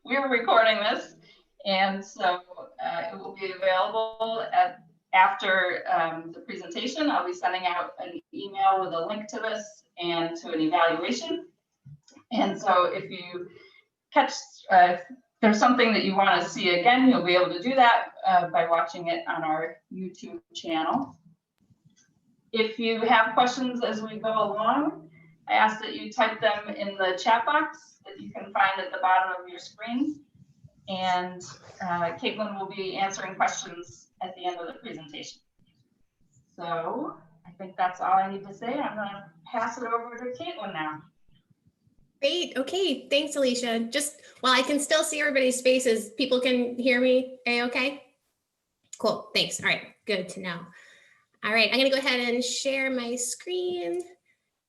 we're recording this, and so it will be available after the presentation. I'll be sending out an email with a link to this and to an evaluation. And so if you catch, if there's something that you want to see again, you'll be able to do that by watching it on our YouTube channel. If you have questions as we go along, I ask that you type them in the chat box that you can find at the bottom of your screen. And Caitlin will be answering questions at the end of the presentation. So I think that's all I need to say. I'm going to pass it over to Caitlin now. Great. Okay. Thanks, Alicia. Just while I can still see everybody's faces, people can hear me A-okay? Cool. Thanks. All right. Good to know. All right. I'm going to go ahead and share my screen.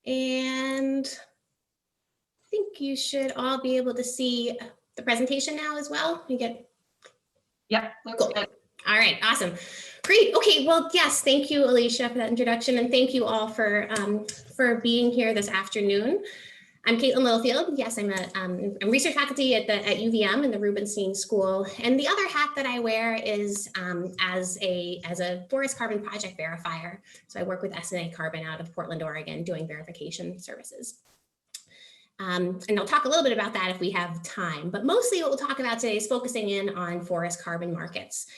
And I think you should all be able to see the presentation now as well. You get. Yep. Cool. All right. Awesome. Great. Okay. Well, yes. Thank you, Alicia, for that introduction. And thank you all for being here this afternoon. I'm Caitlin Littlefield. Yes, I'm a research faculty at UVM in the Rubenstein School. And the other hat that I wear is as a forest carbon project verifier. So I work with SNA Carbon out of Portland, Oregon, doing verification services. And I'll talk a little bit about that if we have time. But mostly what we'll talk about today is focusing in on forest carbon markets.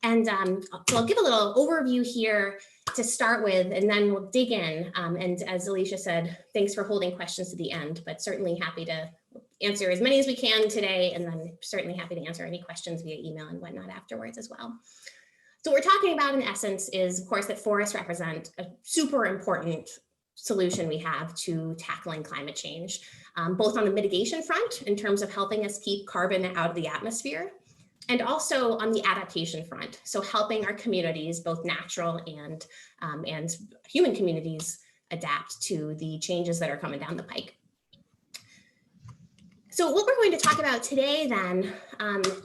And so I'll give a little overview here to start with, and then we'll dig in. And as Alicia said, thanks for holding questions to the end, but certainly happy to answer as many as we can today, and then certainly happy to answer any questions via email and whatnot afterwards as well. So what we're talking about in essence is, of course, that forests represent a super important solution we have to tackling climate change, both on the mitigation front in terms of helping us keep carbon out of the atmosphere, and also on the adaptation front. So helping our communities, both natural and human communities, adapt to the changes that are coming down the pike. So what we're going to talk about today then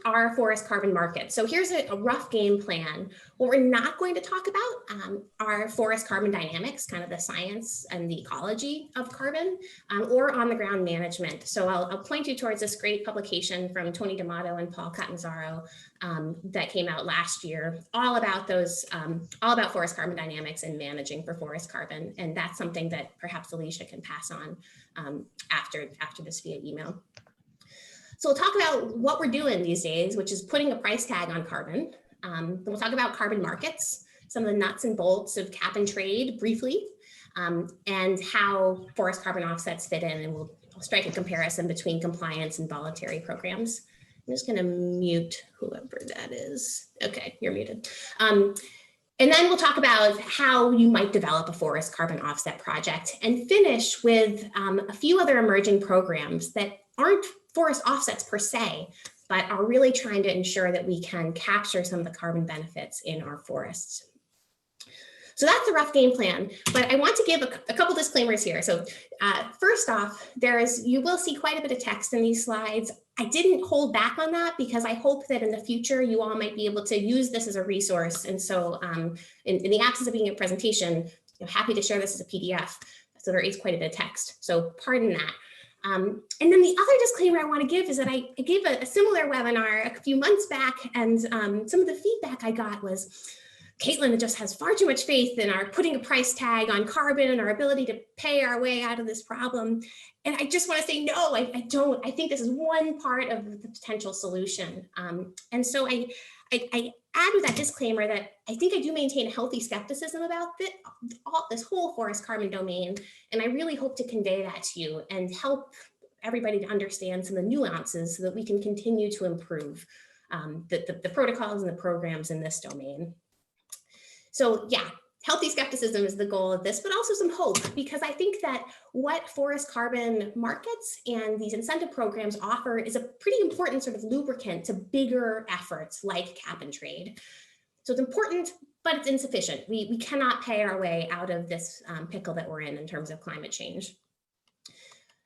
are forest carbon markets. So here's a rough game plan. What we're not going to talk about are forest carbon dynamics, kind of the science and the ecology of carbon, or on the ground management. So I'll point you towards this great publication from Tony D'Amato and Paul Catanzaro that came out last year, all about forest carbon dynamics and managing for forest carbon. And that's something that perhaps Alicia can pass on after this via email. So we'll talk about what we're doing these days, which is putting a price tag on carbon. Then we'll talk about carbon markets, some of the nuts and bolts of cap and trade briefly, and how forest carbon offsets fit in, and we'll strike a comparison between compliance and voluntary programs. I'm just going to mute whoever that is. Okay, you're muted. And then we'll talk about how you might develop a forest carbon offset project, and finish with a few other emerging programs that aren't forest offsets per se, but are really trying to ensure that we can capture some of the carbon benefits in our forests. So that's the rough game plan, but I want to give a couple disclaimers here. So first off, you will see quite a bit of text in these slides. I didn't hold back on that because I hope that in the future you all might be able to use this as a resource. And so in the absence of being a presentation, I'm happy to share this as a PDF. So there is quite a bit of text, so pardon that. And then the other disclaimer I want to give is that I gave a similar webinar a few months back, and some of the feedback I got was, Caitlin just has far too much faith in our putting a price tag on carbon and our ability to pay our way out of this problem. And I just want to say, no, I don't. I think this is one part of the potential solution. And so I add with that disclaimer that I think I do maintain a healthy skepticism about this whole forest carbon domain. And I really hope to convey that to you and help everybody to understand some of the nuances so that we can continue to improve the protocols and the programs in this domain. So yeah, healthy skepticism is the goal of this, but also some hope, because I think that what forest carbon markets and these incentive programs offer is a pretty important sort of lubricant to bigger efforts like cap and trade. So it's important, but it's insufficient. We cannot pay our way out of this pickle that we're in terms of climate change.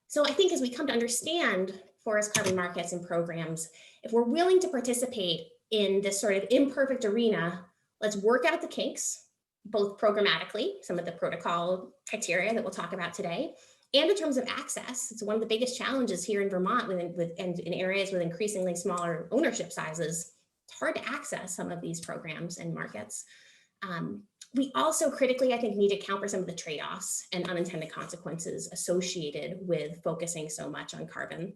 So I think as we come to understand forest carbon markets and programs, if we're willing to participate in this sort of imperfect arena, let's work out the kinks, both programmatically, some of the protocol criteria that we'll talk about today, And in terms of access, it's one of the biggest challenges here in Vermont and in areas with increasingly smaller ownership sizes. It's hard to access some of these programs and markets. We also critically, I think, need to account for some of the trade-offs and unintended consequences associated with focusing so much on carbon.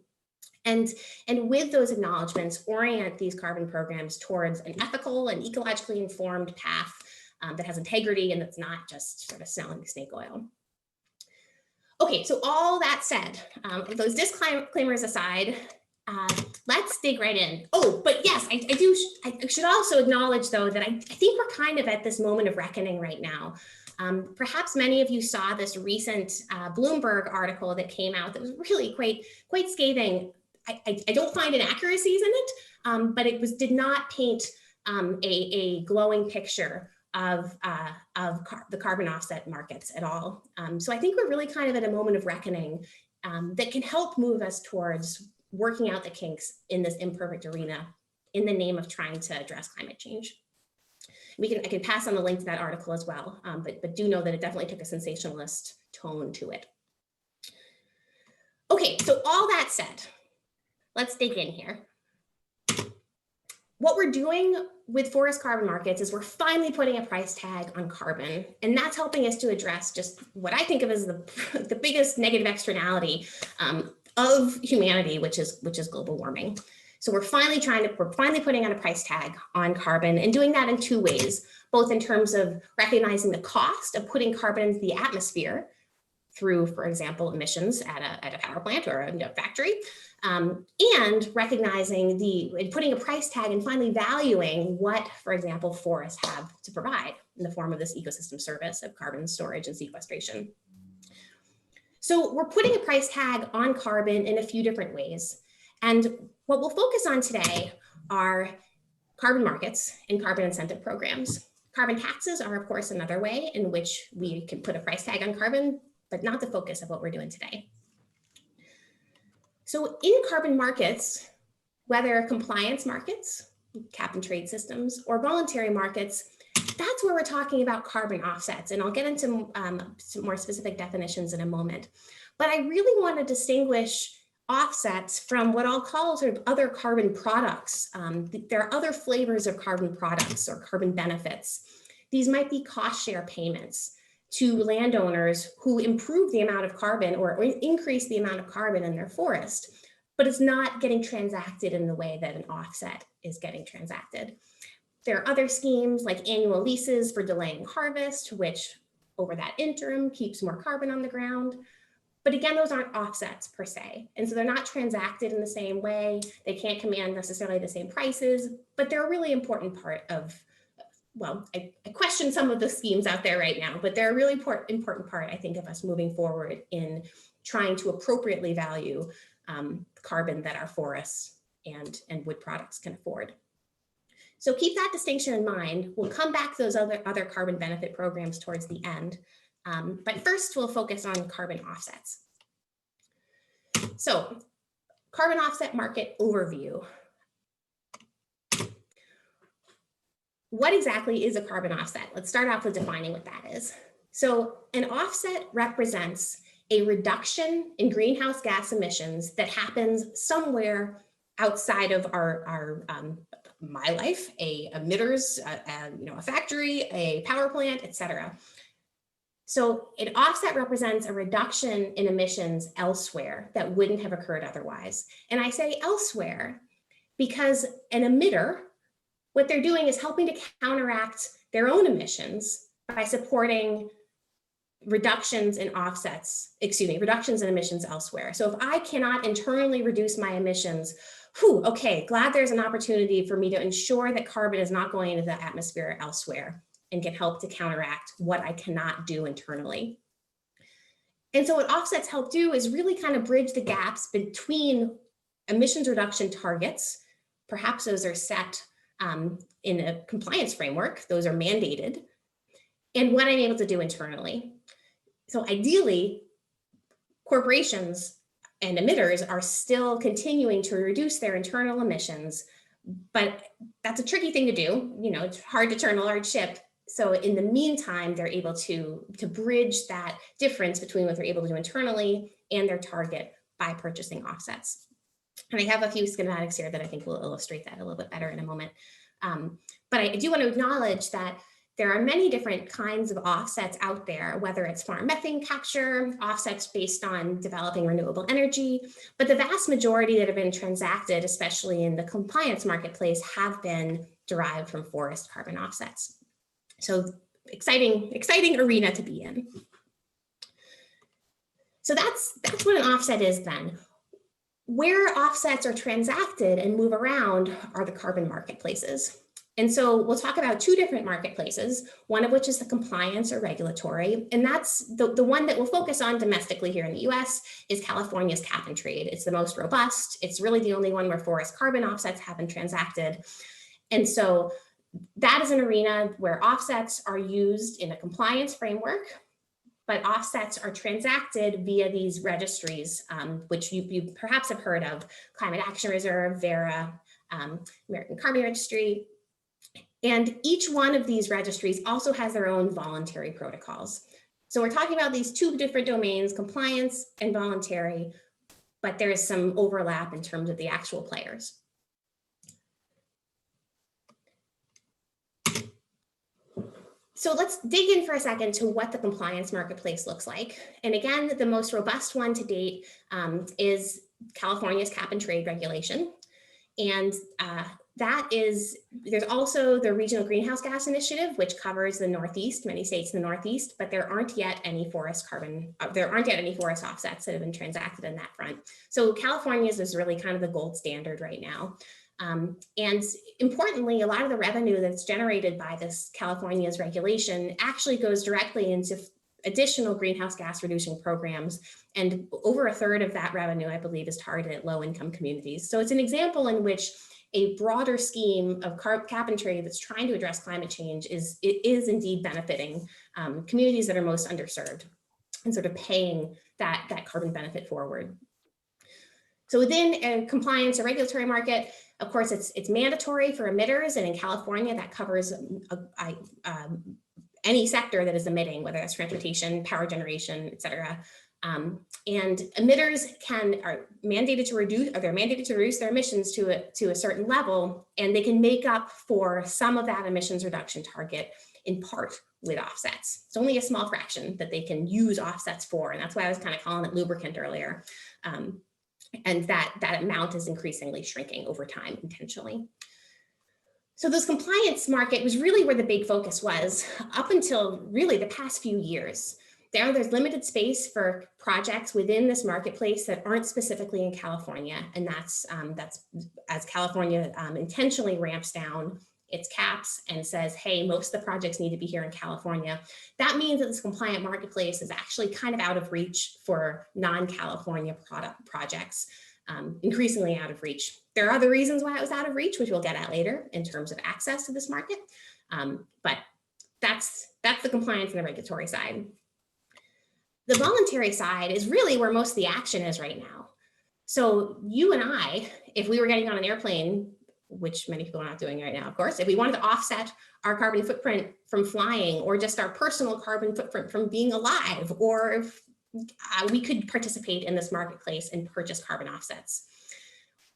And with those acknowledgements, orient these carbon programs towards an ethical and ecologically informed path that has integrity and that's not just sort of selling snake oil. Okay, so all that said, those disclaimers aside, let's dig right in. Oh, but yes, I should also acknowledge though that I think we're kind of at this moment of reckoning right now. Perhaps many of you saw this recent Bloomberg article that came out that was really quite scathing. I don't find inaccuracies in it, but it did not paint a glowing picture of the carbon offset markets at all. So I think we're really kind of at a moment of reckoning that can help move us towards working out the kinks in this imperfect arena in the name of trying to address climate change. I can pass on the link to that article as well, but do know that it definitely took a sensationalist tone to it. Okay, so all that said, let's dig in here. What we're doing with forest carbon markets is we're finally putting a price tag on carbon, and that's helping us to address just what I think of as the biggest negative externality of humanity, which is global warming. So we're finally putting on a price tag on carbon and doing that in two ways, both in terms of recognizing the cost of putting carbon into the atmosphere through, for example, emissions at a power plant or a factory, and recognizing putting a price tag and finally valuing what, for example, forests have to provide in the form of this ecosystem service of carbon storage and sequestration. So we're putting a price tag on carbon in a few different ways. And what we'll focus on today are carbon markets and carbon incentive programs. Carbon taxes are, of course, another way in which we can put a price tag on carbon, but not the focus of what we're doing today. So in carbon markets, whether compliance markets, cap and trade systems, or voluntary markets, that's where we're talking about carbon offsets. And I'll get into some more specific definitions in a moment. But I really want to distinguish offsets from what I'll call sort of other carbon products. There are other flavors of carbon products or carbon benefits. These might be cost share payments to landowners who improve the amount of carbon or increase the amount of carbon in their forest, but it's not getting transacted in the way that an offset is getting transacted. There are other schemes like annual leases for delaying harvest, which over that interim keeps more carbon on the ground. But again, those aren't offsets per se. And so they're not transacted in the same way. They can't command necessarily the same prices, but they're a really important part of, well, I question some of the schemes out there right now, but they're a really important part, I think, of us moving forward in trying to appropriately value carbon that our forests and wood products can afford. So keep that distinction in mind. We'll come back to those other carbon benefit programs towards the end. But first, we'll focus on carbon offsets. So, carbon offset market overview. What exactly is a carbon offset? Let's start off with defining what that is. So, an offset represents a reduction in greenhouse gas emissions that happens somewhere outside of my life, emitters, a factory, a power plant, etc. So an offset represents a reduction in emissions elsewhere that wouldn't have occurred otherwise. And I say elsewhere because an emitter, what they're doing is helping to counteract their own emissions by supporting reductions in emissions elsewhere. So if I cannot internally reduce my emissions, okay, glad there's an opportunity for me to ensure that carbon is not going into the atmosphere elsewhere and can help to counteract what I cannot do internally. And so what offsets help do is really kind of bridge the gaps between emissions reduction targets. Perhaps those are set in a compliance framework, those are mandated, and what I'm able to do internally. So ideally, corporations and emitters are still continuing to reduce their internal emissions, but that's a tricky thing to do. It's hard to turn a large ship So in the meantime, they're able to bridge that difference between what they're able to do internally and their target by purchasing offsets. And I have a few schematics here that I think will illustrate that a little bit better in a moment. But I do want to acknowledge that there are many different kinds of offsets out there, whether it's farm methane capture, offsets based on developing renewable energy, but the vast majority that have been transacted, especially in the compliance marketplace, have been derived from forest carbon offsets. So exciting arena to be in. So that's what an offset is then. Where offsets are transacted and move around are the carbon marketplaces. And so we'll talk about two different marketplaces, one of which is the compliance or regulatory. And that's the one that we'll focus on domestically here in the US is California's cap and trade. It's the most robust. It's really the only one where forest carbon offsets have been transacted. And so that is an arena where offsets are used in a compliance framework, but offsets are transacted via these registries, which you perhaps have heard of: Climate Action Reserve, Verra, American Carbon Registry. And each one of these registries also has their own voluntary protocols. So we're talking about these two different domains, compliance and voluntary, but there is some overlap in terms of the actual players. So let's dig in for a second to what the compliance marketplace looks like. And again, the most robust one to date is California's cap and trade regulation. And there's also the Regional Greenhouse Gas Initiative, which covers the Northeast, many states in the Northeast, but there aren't yet any forest offsets that have been transacted in that front. So California's is really kind of the gold standard right now. And importantly, a lot of the revenue that's generated by this California's regulation actually goes directly into additional greenhouse gas reducing programs. And over a third of that revenue, I believe, is targeted at low-income communities. So it's an example in which a broader scheme of cap and trade that's trying to address climate change is indeed benefiting communities that are most underserved and sort of paying that carbon benefit forward. So within a compliance or regulatory market, of course, it's mandatory for emitters, and in California that covers any sector that is emitting, whether that's transportation, power generation, et cetera. And emitters are mandated to reduce their emissions to a certain level, and they can make up for some of that emissions reduction target in part with offsets. It's only a small fraction that they can use offsets for, and that's why I was kind of calling it lubricant earlier. And that amount is increasingly shrinking over time intentionally. So this compliance market was really where the big focus was up until really the past few years. There's limited space for projects within this marketplace that aren't specifically in California, and that's as California intentionally ramps down its caps and says, hey, most of the projects need to be here in California. That means that this compliant marketplace is actually kind of out of reach for non-California projects, increasingly out of reach. There are other reasons why it was out of reach, which we'll get at later in terms of access to this market, but that's the compliance and the regulatory side. The voluntary side is really where most of the action is right now. So you and I, if we were getting on an airplane, which many people are not doing right now, of course, if we wanted to offset our carbon footprint from flying, or just our personal carbon footprint from being alive, or if we could participate in this marketplace and purchase carbon offsets.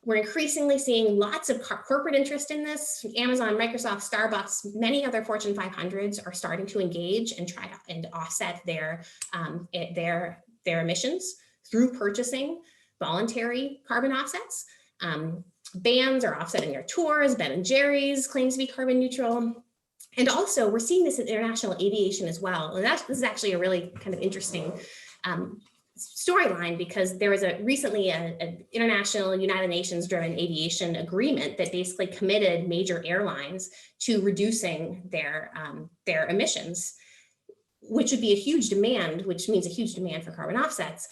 We're increasingly seeing lots of corporate interest in this. Amazon, Microsoft, Starbucks, many other Fortune 500s are starting to engage and try to offset their emissions through purchasing voluntary carbon offsets. Bands are offsetting their tours. Ben & Jerry's claims to be carbon neutral. And also we're seeing this in international aviation as well. And this is actually a really kind of interesting storyline, because there was recently an international United Nations driven aviation agreement that basically committed major airlines to reducing their emissions, which would be a huge demand, which means a huge demand for carbon offsets.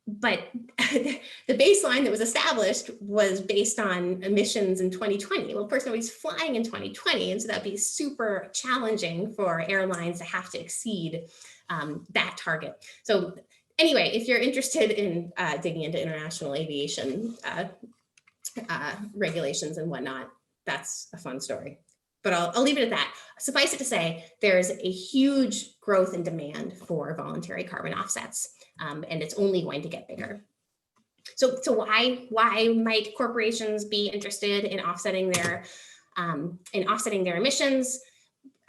But the baseline that was established was based on emissions in 2020. Well, of course, nobody's flying in 2020, and so that'd be super challenging for airlines to have to exceed that target. So anyway, if you're interested in digging into international aviation regulations and whatnot, that's a fun story. but I'll leave it at that. Suffice it to say, there's a huge growth in demand for voluntary carbon offsets, and it's only going to get bigger. So why might corporations be interested in offsetting their emissions?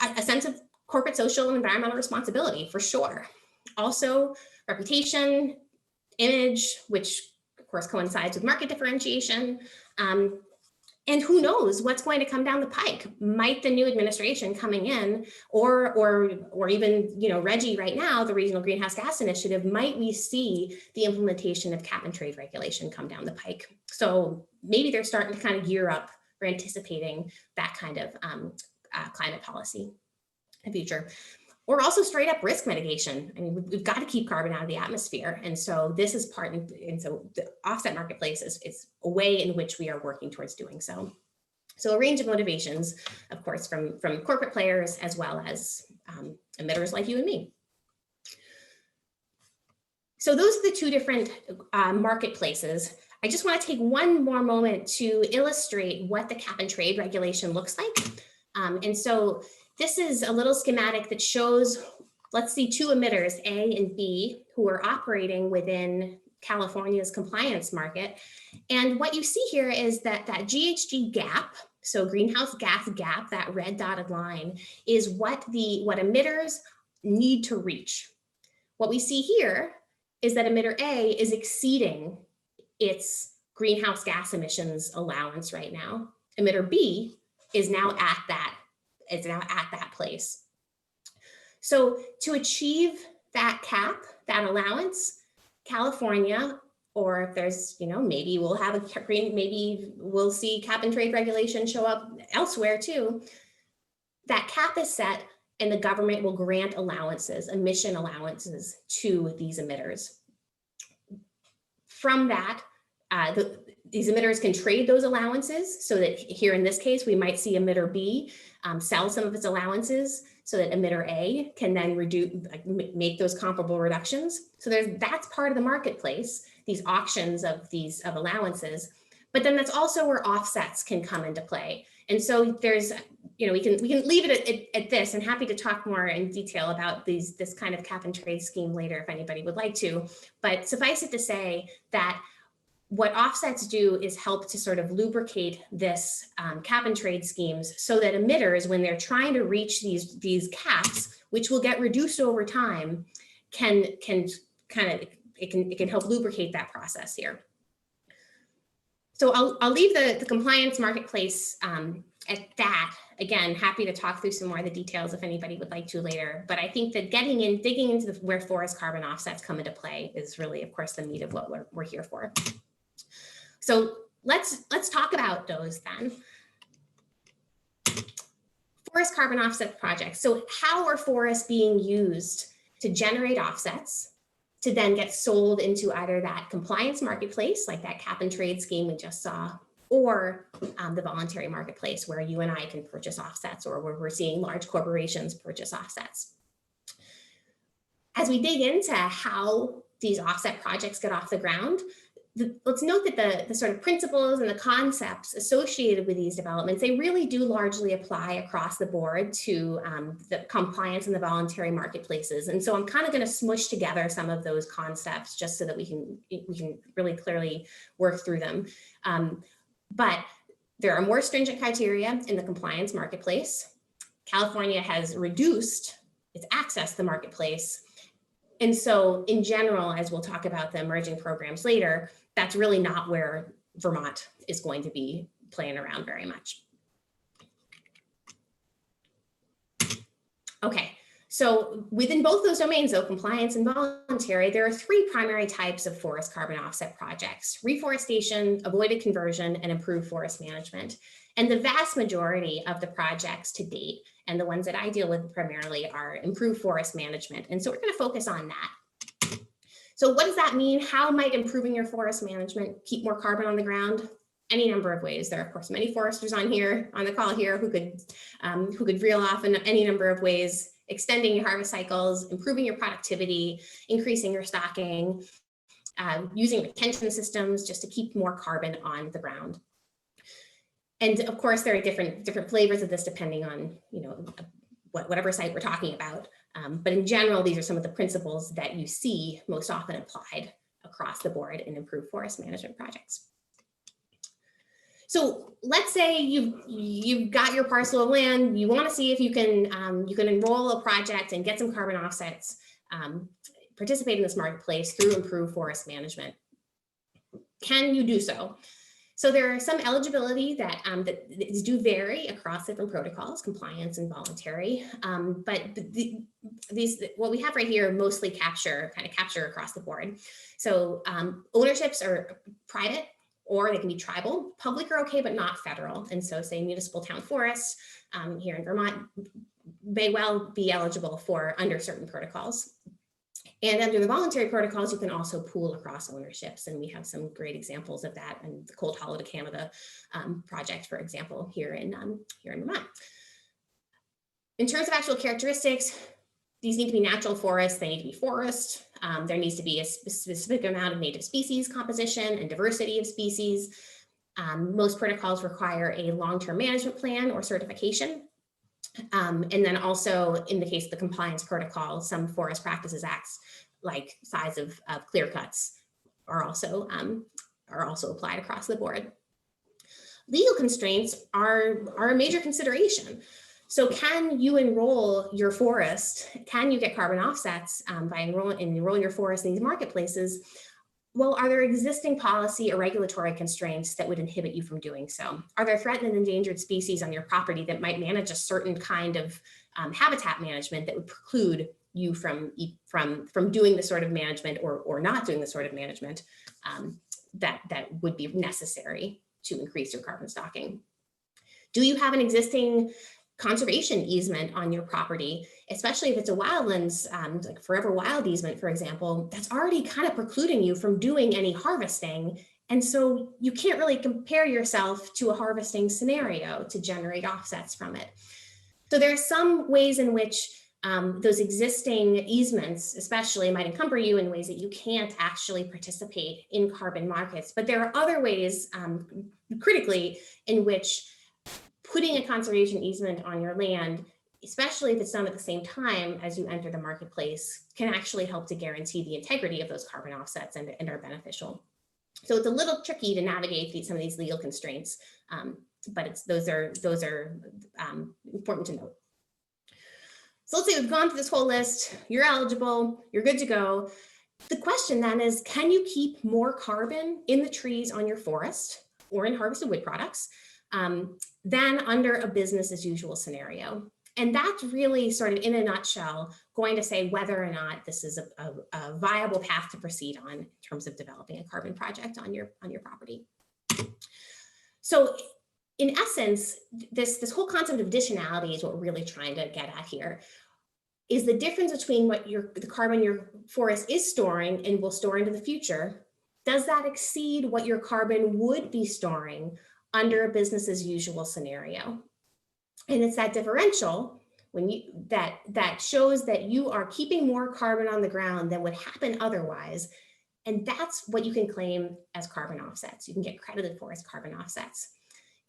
A sense of corporate social and environmental responsibility, for sure. Also, reputation, image, which of course coincides with market differentiation. And who knows what's going to come down the pike? Might the new administration coming in, or even RGGI right now, the Regional Greenhouse Gas Initiative, might we see the implementation of cap and trade regulation come down the pike? So maybe they're starting to kind of gear up for anticipating that kind of climate policy in the future. Or also straight up risk mitigation. I mean, we've got to keep carbon out of the atmosphere. And so this is part, and so the offset marketplace is a way in which we are working towards doing so. So a range of motivations, of course, from corporate players as well as emitters like you and me. So those are the two different marketplaces. I just want to take one more moment to illustrate what the cap and trade regulation looks like. And so this is a little schematic that shows, let's see, two emitters, A and B, who are operating within California's compliance market. And what you see here is that GHG gap, so greenhouse gas gap, that red dotted line, is what emitters need to reach. What we see here is that emitter A is exceeding its greenhouse gas emissions allowance right now. Emitter B is now at that place. So to achieve that cap, that allowance, California, or if there's, maybe we'll have maybe we'll see cap and trade regulation show up elsewhere too. That cap is set and the government will grant allowances, emission allowances to these emitters. From that, these emitters can trade those allowances, so that here in this case, we might see emitter B sell some of its allowances so that emitter A can then make those comparable reductions. So that's part of the marketplace, these auctions of allowances. But then that's also where offsets can come into play. And so there's, we can leave it at this, and happy to talk more in detail about this kind of cap and trade scheme later if anybody would like to. But suffice it to say that what offsets do is help to sort of lubricate this cap and trade schemes so that emitters, when they're trying to reach these caps, which will get reduced over time, it can help lubricate that process here. So I'll leave the compliance marketplace at that. Again, happy to talk through some more of the details if anybody would like to later. But I think that digging into where forest carbon offsets come into play is really, of course, the meat of what we're here for. So let's talk about those then. Forest carbon offset projects. So how are forests being used to generate offsets to then get sold into either that compliance marketplace, like that cap and trade scheme we just saw, or the voluntary marketplace where you and I can purchase offsets, or where we're seeing large corporations purchase offsets. As we dig into how these offset projects get off the ground, let's note that the sort of principles and the concepts associated with these developments, they really do largely apply across the board to the compliance and the voluntary marketplaces. And so I'm kind of going to smush together some of those concepts just so that we can really clearly work through them. But there are more stringent criteria in the compliance marketplace. California has reduced its access to the marketplace. And so in general, as we'll talk about the emerging programs later, that's really not where Vermont is going to be playing around very much. Okay, so within both those domains, though, compliance and voluntary, there are three primary types of forest carbon offset projects: reforestation, avoided conversion, and improved forest management. And the vast majority of the projects to date, and the ones that I deal with primarily, are improved forest management. And so we're going to focus on that. So what does that mean? How might improving your forest management keep more carbon on the ground? Any number of ways. There are, of course, many foresters on the call here who could reel off in any number of ways: extending your harvest cycles, improving your productivity, increasing your stocking, using retention systems just to keep more carbon on the ground. And of course, there are different flavors of this depending on, whatever site we're talking about. But in general, these are some of the principles that you see most often applied across the board in improved forest management projects. So let's say you've got your parcel of land, you want to see if you can enroll a project and get some carbon offsets, participate in this marketplace through improved forest management. Can you do so? So there are some eligibility that do vary across different protocols, compliance and voluntary. But what we have right here mostly capture across the board. So ownerships are private, or they can be tribal. Public are okay, but not federal. And so say municipal town forests here in Vermont may well be eligible for under certain protocols. And under the voluntary protocols, you can also pool across ownerships. And we have some great examples of that in the Cold Hollow to Canada project, for example, here in Vermont. In terms of actual characteristics, these need to be natural forests, they need to be forest. There needs to be a specific amount of native species composition and diversity of species. Most protocols require a long-term management plan or certification. And then also in the case of the compliance protocol, some forest practices acts like size of clear cuts are also applied across the board. Legal constraints are a major consideration. So can you enroll your forest? Can you get carbon offsets by enrolling your forest in these marketplaces? Well, are there existing policy or regulatory constraints that would inhibit you from doing so? Are there threatened and endangered species on your property that might manage a certain kind of habitat management that would preclude you from doing the sort of management or not doing the sort of management that would be necessary to increase your carbon stocking? Do you have an existing conservation easement on your property, especially if it's a wildlands, like forever wild easement, for example, that's already kind of precluding you from doing any harvesting. And so you can't really compare yourself to a harvesting scenario to generate offsets from it. So there are some ways in which those existing easements, especially, might encumber you in ways that you can't actually participate in carbon markets. But there are other ways, critically, in which putting a conservation easement on your land, especially if it's done at the same time as you enter the marketplace, can actually help to guarantee the integrity of those carbon offsets and are beneficial. So it's a little tricky to navigate some of these legal constraints, but those are important to note. So let's say we've gone through this whole list, you're eligible, you're good to go. The question then is, can you keep more carbon in the trees on your forest or in harvested wood products than under a business as usual scenario? And that's really sort of, in a nutshell, going to say whether or not this is a viable path to proceed on in terms of developing a carbon project on your property. So in essence, this whole concept of additionality is what we're really trying to get at here, is the difference between what the carbon your forest is storing and will store into the future. Does that exceed what your carbon would be storing under a business as usual scenario? And it's that differential that shows that you are keeping more carbon on the ground than would happen otherwise. And that's what you can claim as carbon offsets. You can get credited for as carbon offsets.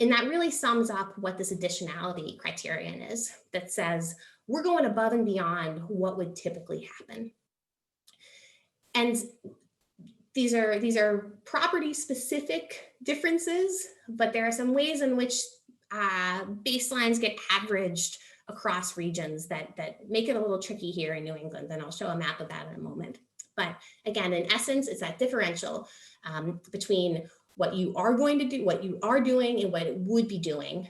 And that really sums up what this additionality criterion is, that says we're going above and beyond what would typically happen. And these are property specific differences, but there are some ways in which baselines get averaged across regions that make it a little tricky here in New England. And I'll show a map of that in a moment. But again, in essence, it's that differential between what you are going to do, what you are doing, and what it would be doing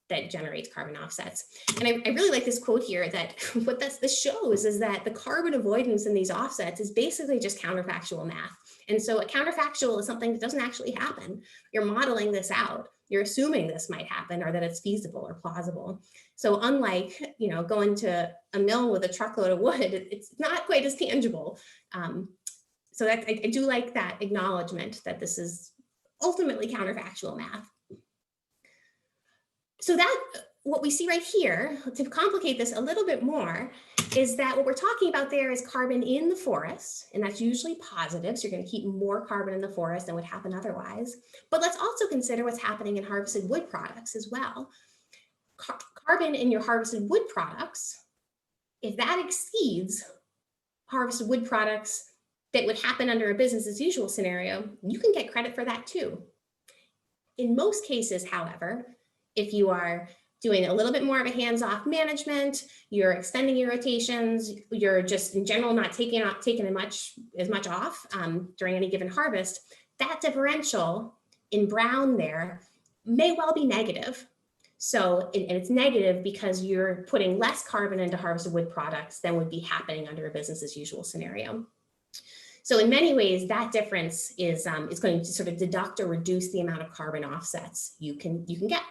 that generates carbon offsets. And I really like this quote here, that what this shows is that the carbon avoidance in these offsets is basically just counterfactual math. And so a counterfactual is something that doesn't actually happen. You're modeling this out. You're assuming this might happen or that it's feasible or plausible. So unlike, going to a mill with a truckload of wood, it's not quite as tangible. So that I do like that acknowledgement that this is ultimately counterfactual math. So that what we see right here, to complicate this a little bit more, is that what we're talking about there is carbon in the forest, and that's usually positive. So you're going to keep more carbon in the forest than would happen otherwise. But let's also consider what's happening in harvested wood products as well. Carbon in your harvested wood products, if that exceeds harvested wood products that would happen under a business as usual scenario, you can get credit for that too. In most cases, however, if you are doing a little bit more of a hands-off management, you're extending your rotations, you're just in general not taking as much off during any given harvest, that differential in brown there may well be negative. So, and it's negative because you're putting less carbon into harvested wood products than would be happening under a business as usual scenario. So in many ways, that difference is going to sort of deduct or reduce the amount of carbon offsets you can get.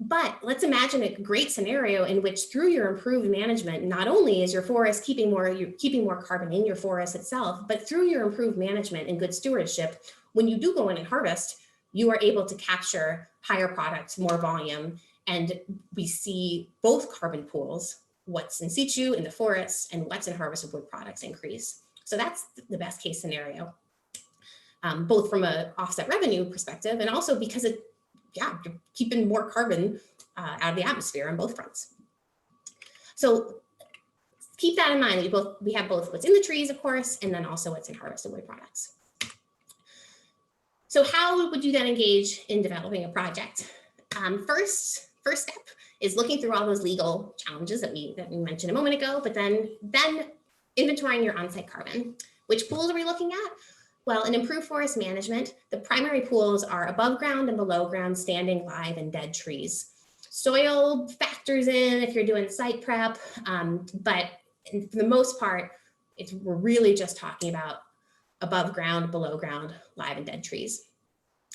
But let's imagine a great scenario in which through your improved management, not only is your forest you're keeping more carbon in your forest itself, but through your improved management and good stewardship, when you do go in and harvest, you are able to capture higher products, more volume, and we see both carbon pools, what's in situ in the forest and what's in harvested wood products, increase. So that's the best case scenario, both from an offset revenue perspective and also because you're keeping more carbon out of the atmosphere on both fronts. So keep that in mind. We have both what's in the trees, of course, and then also what's in harvested wood products. So how would you then engage in developing a project? First step is looking through all those legal challenges that we mentioned a moment ago, but then inventorying your on-site carbon. Which pools are we looking at? Well, in improved forest management, the primary pools are above ground and below ground standing, live, and dead trees. Soil factors in if you're doing site prep, but for the most part, we're really just talking about above ground, below ground, live, and dead trees.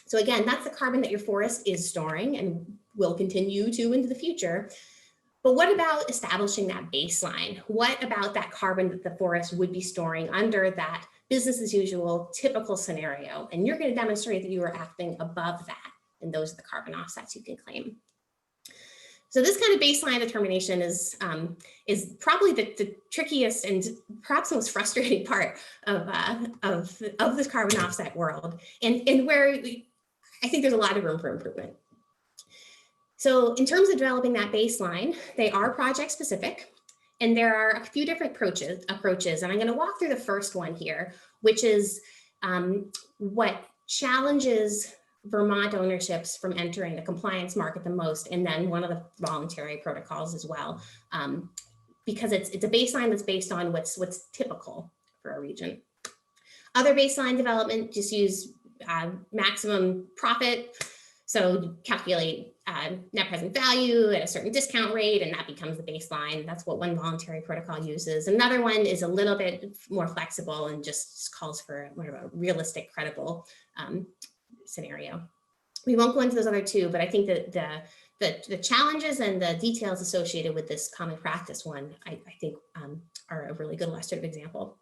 So again, that's the carbon that your forest is storing and will continue to into the future. But what about establishing that baseline? What about that carbon that the forest would be storing under that business as usual typical scenario? And you're going to demonstrate that you are acting above that, and those are the carbon offsets you can claim. So this kind of baseline determination is probably the trickiest and perhaps the most frustrating part of this carbon offset world, and where I think there's a lot of room for improvement. So in terms of developing that baseline, they are project specific, and there are a few different approaches, and I'm going to walk through the first one here, which is what challenges Vermont ownerships from entering the compliance market the most, and then one of the voluntary protocols as well, because it's a baseline that's based on what's typical for a region. Other baseline development just use maximum profit. So calculate net present value at a certain discount rate, and that becomes the baseline. That's what one voluntary protocol uses. Another one is a little bit more flexible and just calls for a realistic, credible scenario. We won't go into those other two, but I think that the challenges and the details associated with this common practice one, I think are a really good illustrative example.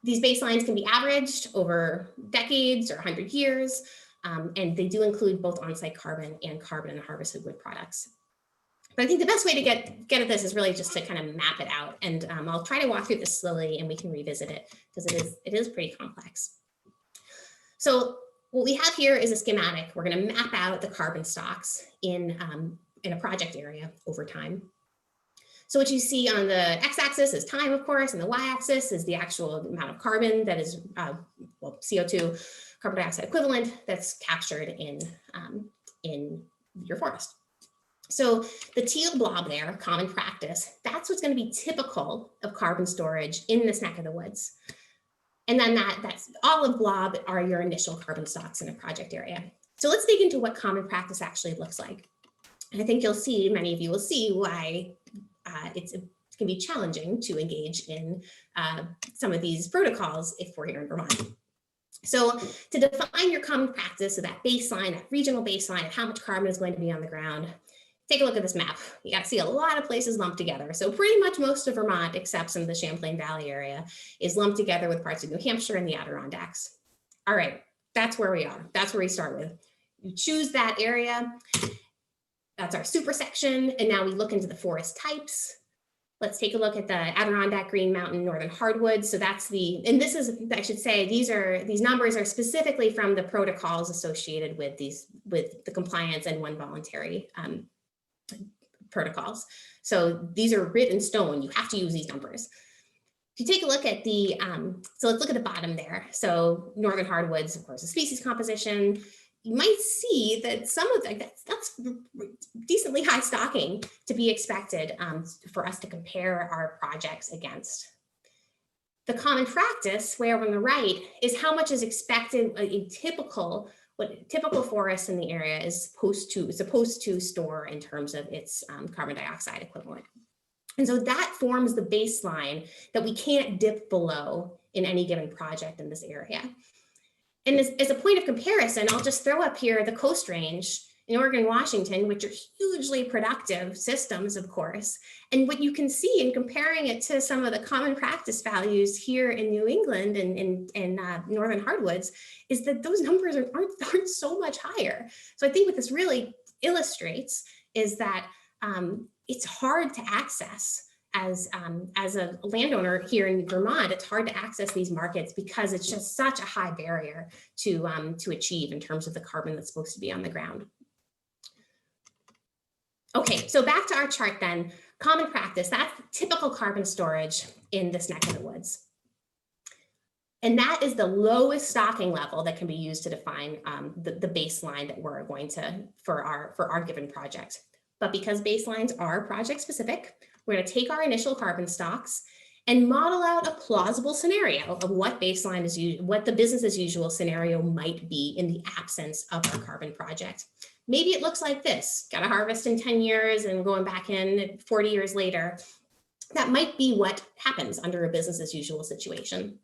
These baselines can be averaged over decades or 100 years. And they do include both on-site carbon and carbon in harvested wood products. But I think the best way to get at this is really just to kind of map it out. And I'll try to walk through this slowly and we can revisit it because it is pretty complex. So what we have here is a schematic. We're going to map out the carbon stocks in a project area over time. So what you see on the x-axis is time, of course, and the y-axis is the actual amount of carbon that is, CO2, carbon dioxide equivalent, that's captured in your forest. So the teal blob there, common practice, that's what's going to be typical of carbon storage in this neck of the woods. And then that's olive blob are your initial carbon stocks in a project area. So let's dig into what common practice actually looks like. And I think you'll see, many of you will see why it can be challenging to engage in some of these protocols if we're here in Vermont. So to define your common practice, so that baseline, that regional baseline of how much carbon is going to be on the ground, take a look at this map. You got to see a lot of places lumped together. So pretty much most of Vermont, except some of the Champlain Valley area, is lumped together with parts of New Hampshire and the Adirondacks. All right, that's where we are. That's where we start with. You choose that area. That's our super section. And now we look into the forest types. Let's take a look at the Adirondack, Green Mountain, Northern Hardwood. So that's and this is, I should say, these numbers are specifically from the protocols associated with the compliance and voluntary protocols. So these are written in stone. You have to use these numbers. If you take a look at so let's look at the bottom there. So Northern Hardwoods, of course, the species composition. You might see that some of that's decently high stocking to be expected for us to compare our projects against. The common practice, way over on the right, is how much is expected what typical forest in the area is supposed to store in terms of its carbon dioxide equivalent. And so that forms the baseline that we can't dip below in any given project in this area. And as a point of comparison, I'll just throw up here the Coast Range in Oregon and Washington, which are hugely productive systems, of course. And what you can see in comparing it to some of the common practice values here in New England and Northern Hardwoods is that those numbers aren't so much higher. So I think what this really illustrates is that it's hard to access. As a landowner here in Vermont, it's hard to access these markets because it's just such a high barrier to achieve in terms of the carbon that's supposed to be on the ground. Okay, so back to our chart then. Common practice, that's typical carbon storage in this neck of the woods. And that is the lowest stocking level that can be used to define the baseline that we're going to, for our given project. But because baselines are project specific, we're going to take our initial carbon stocks and model out a plausible scenario of what baseline is what the business as usual scenario might be in the absence of our carbon project. Maybe it looks like this: got to harvest in 10 years and going back in 40 years later. That might be what happens under a business as usual situation,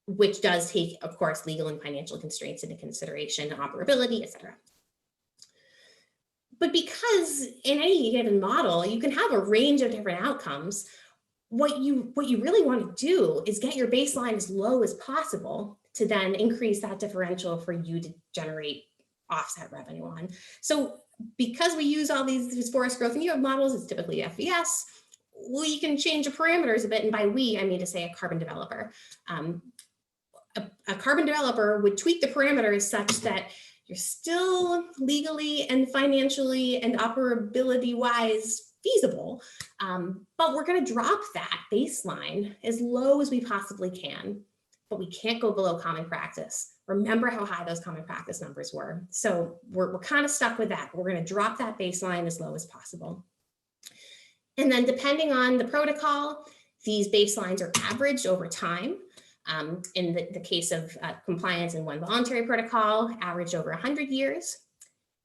which does take, of course, legal and financial constraints into consideration, operability, et cetera. But because in any given model, you can have a range of different outcomes, what you really want to do is get your baseline as low as possible to then increase that differential for you to generate offset revenue on. So because we use all these forest growth and yield models, it's typically FVS, we can change the parameters a bit. And by we, I mean to say a carbon developer. A carbon developer would tweak the parameters such that you're still legally and financially and operability wise feasible, but we're going to drop that baseline as low as we possibly can, but we can't go below common practice. Remember how high those common practice numbers were. So we're kind of stuck with that. We're going to drop that baseline as low as possible. And then depending on the protocol, these baselines are averaged over time. In the case of compliance in one voluntary protocol, averaged over 100 years.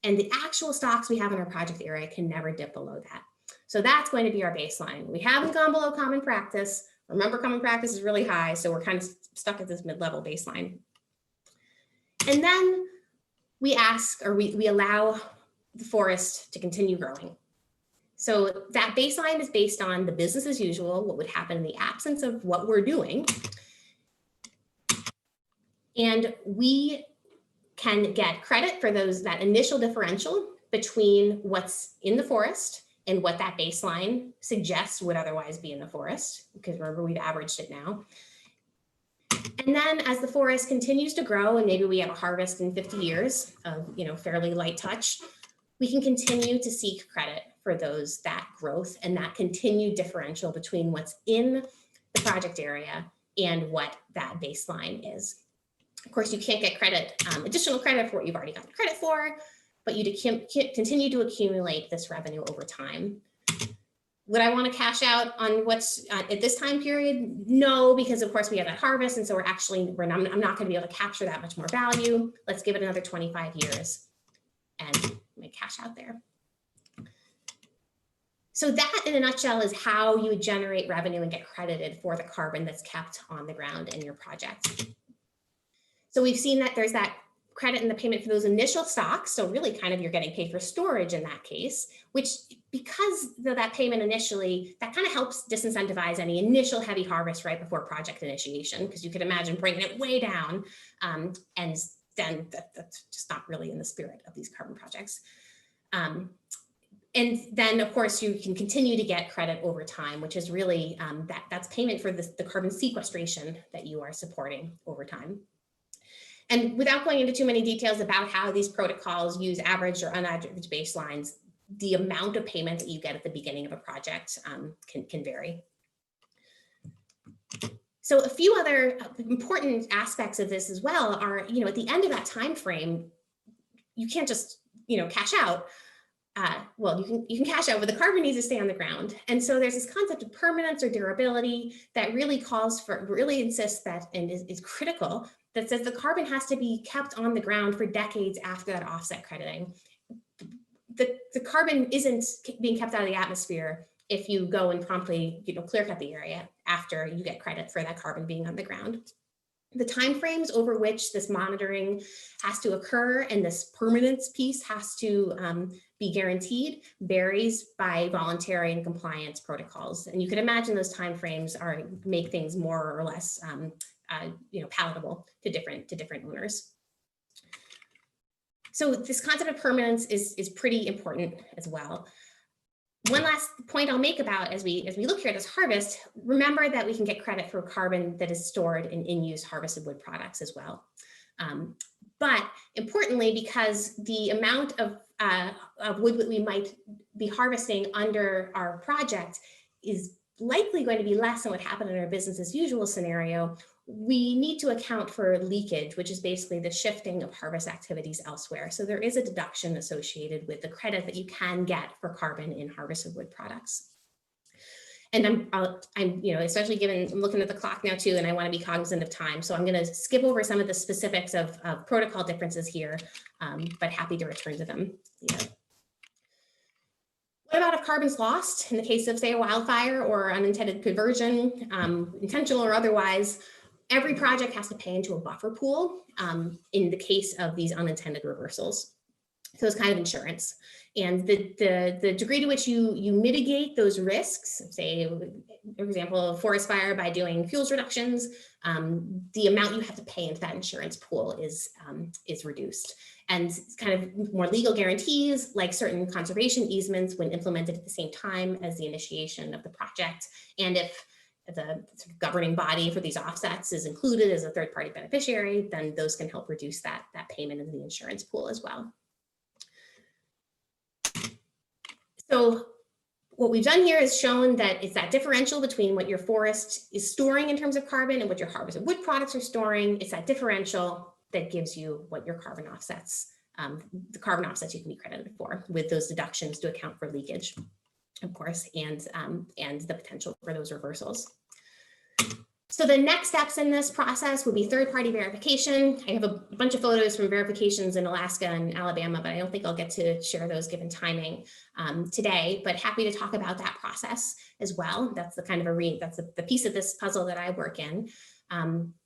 And the actual stocks we have in our project area can never dip below that. So that's going to be our baseline. We haven't gone below common practice. Remember, common practice is really high, so we're kind of stuck at this mid-level baseline. And then we ask, or we allow the forest to continue growing. So that baseline is based on the business as usual, what would happen in the absence of what we're doing. And we can get credit for that initial differential between what's in the forest and what that baseline suggests would otherwise be in the forest, because remember, we've averaged it now. And then as the forest continues to grow, and maybe we have a harvest in 50 years of fairly light touch, we can continue to seek credit for that growth and that continued differential between what's in the project area and what that baseline is. Of course, you can't get additional credit for what you've already gotten credit for, but you continue to accumulate this revenue over time. Would I want to cash out on what's at this time period? No, because of course we have that harvest, and so I'm not going to be able to capture that much more value. Let's give it another 25 years and make cash out there. So that, in a nutshell, is how you would generate revenue and get credited for the carbon that's kept on the ground in your project. So we've seen that there's that credit in the payment for those initial stocks. So really kind of you're getting paid for storage in that case, which because of that payment initially, that kind of helps disincentivize any initial heavy harvest right before project initiation, because you could imagine bringing it way down. And then that's just not really in the spirit of these carbon projects. And then, of course, you can continue to get credit over time, which is really that's payment for the carbon sequestration that you are supporting over time. And without going into too many details about how these protocols use average or unaveraged baselines, the amount of payment that you get at the beginning of a project can vary. So a few other important aspects of this as well are, at the end of that time frame, you can't just, cash out. Well, you can cash out, but the carbon needs to stay on the ground. And so there's this concept of permanence or durability that really really insists that, and is critical, that says the carbon has to be kept on the ground for decades after that offset crediting. The carbon isn't being kept out of the atmosphere if you go and promptly, clear cut the area after you get credit for that carbon being on the ground. The timeframes over which this monitoring has to occur and this permanence piece has to be guaranteed varies by voluntary and compliance protocols. And you can imagine those timeframes make things more or less palatable to different owners. So this concept of permanence is pretty important as well. One last point I'll make about as we look here at this harvest, remember that we can get credit for carbon that is stored in use harvested wood products as well. But importantly, because the amount of wood that we might be harvesting under our project is likely going to be less than what happened in our business as usual scenario, we need to account for leakage, which is basically the shifting of harvest activities elsewhere. So there is a deduction associated with the credit that you can get for carbon in harvested wood products. And I'm especially given, I'm looking at the clock now too, and I want to be cognizant of time. So I'm going to skip over some of the specifics of protocol differences here, but happy to return to them. What about if carbon's lost in the case of, say, a wildfire or unintended conversion, intentional or otherwise? Every project has to pay into a buffer pool in the case of these unintended reversals. So it's kind of insurance. And the degree to which you mitigate those risks, say, for example, a forest fire by doing fuels reductions, the amount you have to pay into that insurance pool is reduced. And kind of more legal guarantees, like certain conservation easements when implemented at the same time as the initiation of the project. And if the governing body for these offsets is included as a third-party beneficiary, then those can help reduce that payment in the insurance pool as well. So what we've done here is shown that it's that differential between what your forest is storing in terms of carbon and what your harvested wood products are storing. It's that differential that gives you what your carbon offsets, the carbon offsets you can be credited for, with those deductions to account for leakage, of course, and the potential for those reversals. So the next steps in this process would be third-party verification. I have a bunch of photos from verifications in Alaska and Alabama, but I don't think I'll get to share those given timing today, but happy to talk about that process as well. That's the kind of that's the piece of this puzzle that I work in.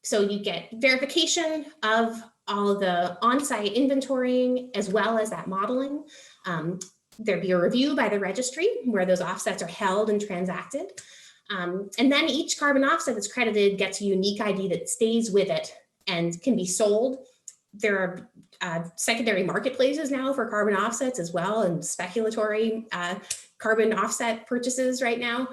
So you get verification of all of the on-site inventorying as well as that modeling. There'd be a review by the registry where those offsets are held and transacted. And then each carbon offset that's credited gets a unique ID that stays with it and can be sold. There are secondary marketplaces now for carbon offsets as well, and speculatory carbon offset purchases right now.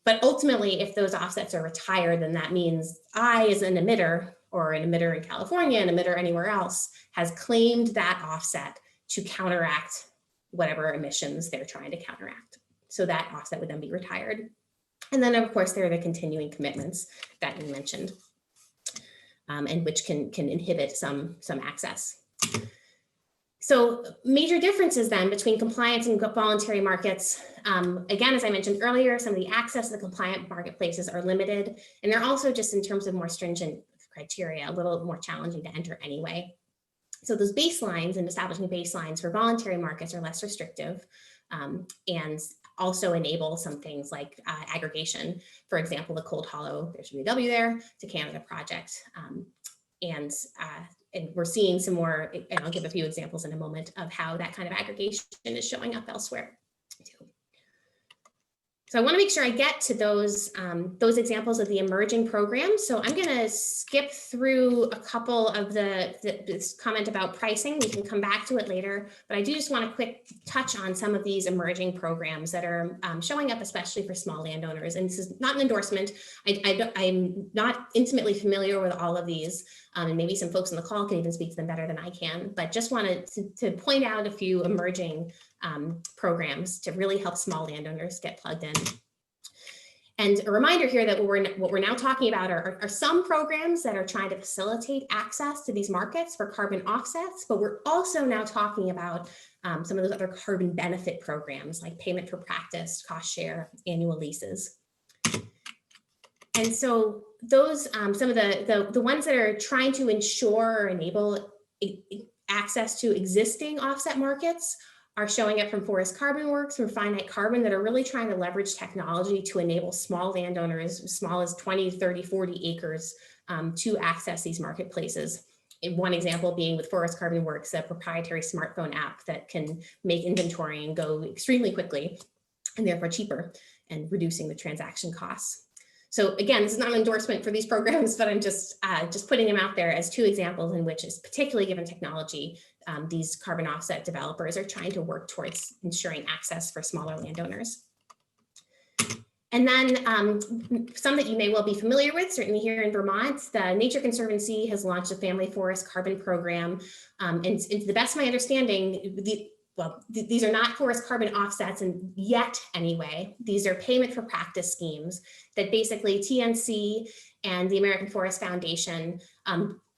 But ultimately, if those offsets are retired, then that means I, as an emitter, or an emitter in California, an emitter anywhere else, has claimed that offset to counteract whatever emissions they're trying to counteract. So that offset would then be retired. And then, of course, there are the continuing commitments that you mentioned, and which can inhibit some access. So major differences then between compliance and voluntary markets. Again, as I mentioned earlier, some of the access to the compliant marketplaces are limited, and they're also, just in terms of more stringent criteria, a little more challenging to enter anyway. So those baselines and establishing baselines for voluntary markets are less restrictive, and also enable some things like aggregation. For example, the Cold Hollow, there's UAW there, to Canada project. And we're seeing some more, and I'll give a few examples in a moment of how that kind of aggregation is showing up elsewhere too. So I want to make sure I get to those examples of the emerging programs. So I'm going to skip through a couple of this comment about pricing. We can come back to it later, but I do just want to quick touch on some of these emerging programs that are showing up, especially for small landowners. And this is not an endorsement. I'm not intimately familiar with all of these, and maybe some folks on the call can even speak to them better than I can, but just wanted to point out a few emerging programs to really help small landowners get plugged in. And a reminder here that what we're now talking about are some programs that are trying to facilitate access to these markets for carbon offsets, but we're also now talking about some of those other carbon benefit programs like payment for practice, cost share, annual leases. And so those, some of the ones that are trying to ensure or enable access to existing offset markets are showing up from Forest Carbon Works, from Finite Carbon, that are really trying to leverage technology to enable small landowners, as small as 20, 30, 40 acres, to access these marketplaces. One example being with Forest Carbon Works, a proprietary smartphone app that can make inventorying go extremely quickly and therefore cheaper, and reducing the transaction costs. So again, this is not an endorsement for these programs, but I'm just putting them out there as two examples in which, particularly given technology, these carbon offset developers are trying to work towards ensuring access for smaller landowners. And then some that you may well be familiar with, certainly here in Vermont, the Nature Conservancy has launched a family forest carbon program. And to the best of my understanding, these are not forest carbon offsets, and yet anyway. These are payment for practice schemes that basically TNC and the American Forest Foundation,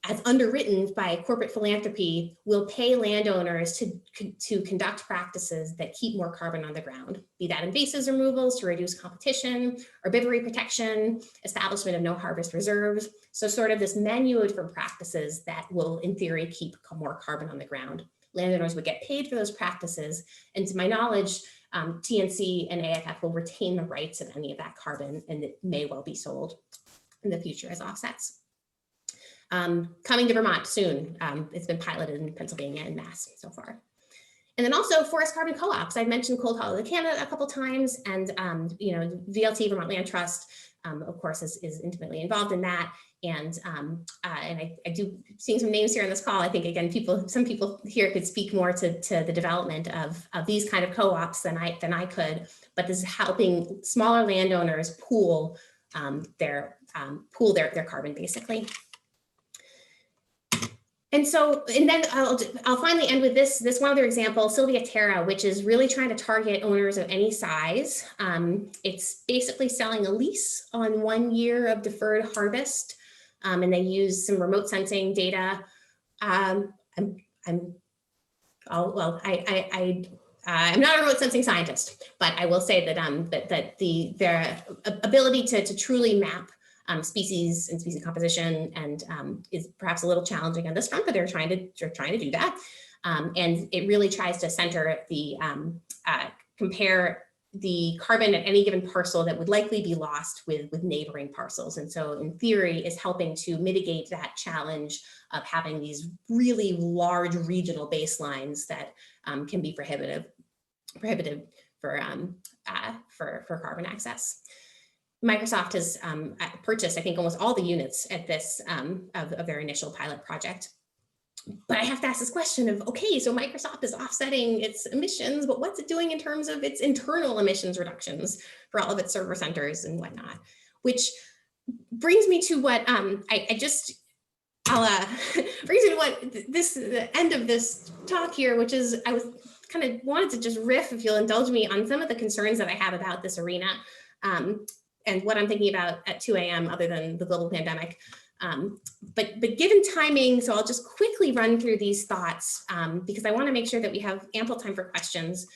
as underwritten by corporate philanthropy, will pay landowners to conduct practices that keep more carbon on the ground, be that invasives removals to reduce competition, herbivory protection, establishment of no harvest reserves. So sort of this menu of different practices that will, in theory, keep more carbon on the ground. Landowners would get paid for those practices. And to my knowledge, TNC and AFF will retain the rights of any of that carbon, and it may well be sold in the future as offsets. Coming to Vermont soon. It's been piloted in Pennsylvania and Mass so far. And then also forest carbon co-ops. I've mentioned Cold Hollow, Canada a couple times, and VLT, Vermont Land Trust, of course, is intimately involved in that. And I do seeing some names here on this call. I think again, some people here could speak more to the development of these kind of co-ops than I could. But this is helping smaller landowners pool their carbon basically. And then I'll finally end with this one other example, Sylvia Terra, which is really trying to target owners of any size. It's basically selling a lease on 1 year of deferred harvest, and they use some remote sensing data. I'm not a remote sensing scientist, but I will say that their ability to truly map species and species composition and is perhaps a little challenging on this front, but they're trying to do that. And it really tries to center compare the carbon at any given parcel that would likely be lost with neighboring parcels. And so in theory is helping to mitigate that challenge of having these really large regional baselines that can be prohibitive for carbon access. Microsoft has purchased, I think, almost all the units at this of their initial pilot project. But I have to ask this question of, okay, so Microsoft is offsetting its emissions, but what's it doing in terms of its internal emissions reductions for all of its server centers and whatnot? Which brings me to what brings me to what the end of this talk here, which is I was kind of wanted to just riff, if you'll indulge me, on some of the concerns that I have about this arena. And what I'm thinking about at 2 a.m. other than the global pandemic. But given timing, so I'll just quickly run through these thoughts because I want to make sure that we have ample time for questions.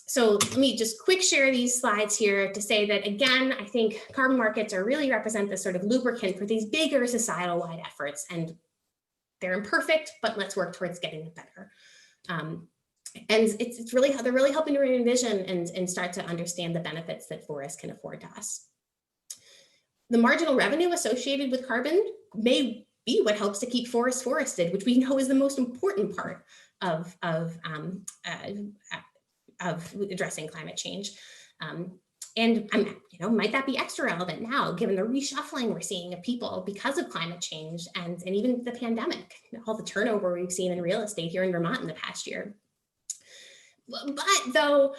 So let me just quick share these slides here to say that, again, I think carbon markets really represent this sort of lubricant for these bigger societal-wide efforts. And they're imperfect, but let's work towards getting them better. And they're really helping to re-envision and start to understand the benefits that forests can afford to us. The marginal revenue associated with carbon may be what helps to keep forests forested, which we know is the most important part of addressing climate change. And might that be extra relevant now, given the reshuffling we're seeing of people because of climate change and even the pandemic, all the turnover we've seen in real estate here in Vermont in the past year. But though,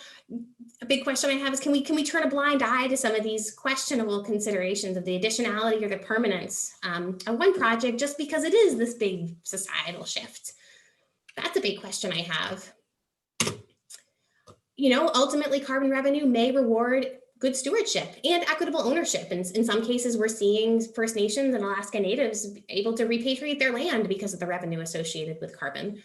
a big question I have is, can we turn a blind eye to some of these questionable considerations of the additionality or the permanence of one project just because it is this big societal shift? That's a big question I have. Ultimately, carbon revenue may reward good stewardship and equitable ownership. And in some cases, we're seeing First Nations and Alaska Natives able to repatriate their land because of the revenue associated with carbon.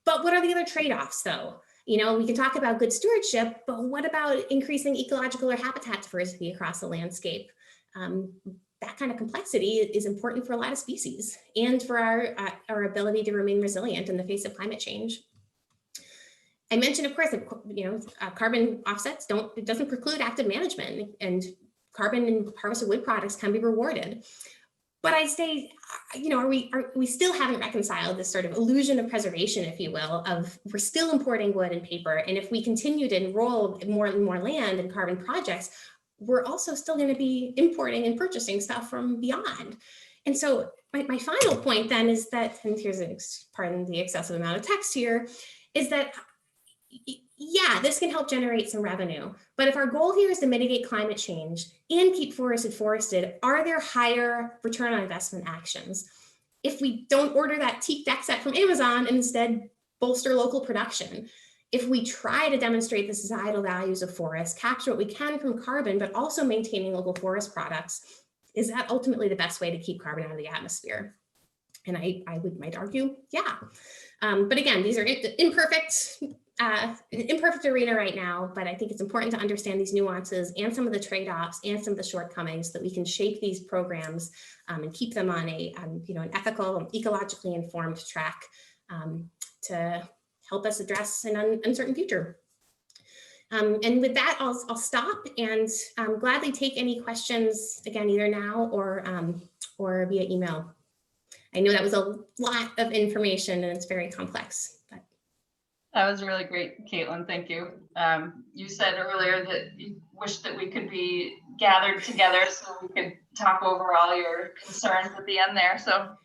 But what are the other trade-offs, though? We can talk about good stewardship, but what about increasing ecological or habitat diversity across the landscape? That kind of complexity is important for a lot of species and for our ability to remain resilient in the face of climate change. I mentioned, of course, carbon offsets it doesn't preclude active management, and carbon and harvested wood products can be rewarded. But I say, we still haven't reconciled this sort of illusion of preservation, if you will, of we're still importing wood and paper. And if we continue to enroll more and more land in carbon projects, we're also still going to be importing and purchasing stuff from beyond. And so my final point then is that, and here's pardon the excessive amount of text here, is that yeah, this can help generate some revenue. But if our goal here is to mitigate climate change and keep forested, are there higher return on investment actions? If we don't order that teak deck set from Amazon and instead bolster local production, if we try to demonstrate the societal values of forests, capture what we can from carbon, but also maintaining local forest products, is that ultimately the best way to keep carbon out of the atmosphere? And I might argue, yeah. But again, these are imperfect arena right now, but I think it's important to understand these nuances and some of the trade-offs and some of the shortcomings so that we can shape these programs and keep them on an ethical, ecologically informed track to help us address an uncertain future. And with that, I'll stop and gladly take any questions again, either now or via email. I know that was a lot of information and it's very complex. But. That was really great, Caitlin. Thank you. You said earlier that you wish that we could be gathered together so we could talk over all your concerns at the end there. So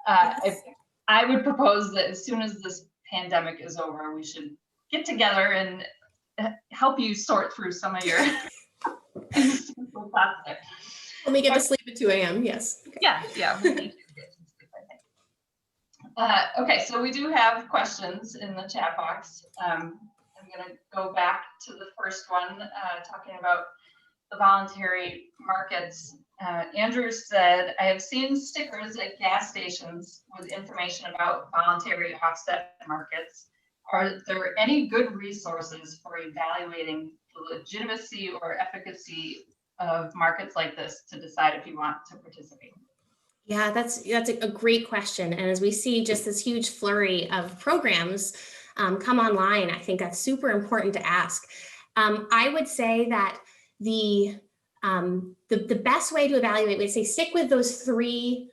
I would propose that as soon as this pandemic is over, we should get together and help you sort through some of your thoughts there. Let me get to sleep at 2 a.m. Yes. Okay. Yeah. We need to get some sleep, I think. Okay, so we do have questions in the chat box. I'm going to go back to the first one, talking about the voluntary markets. Andrew said, I have seen stickers at gas stations with information about voluntary offset markets. Are there any good resources for evaluating the legitimacy or efficacy of markets like this to decide if you want to participate? Yeah, that's a great question. And as we see just this huge flurry of programs come online, I think that's super important to ask. I would say that the best way to evaluate, we'd say stick with those three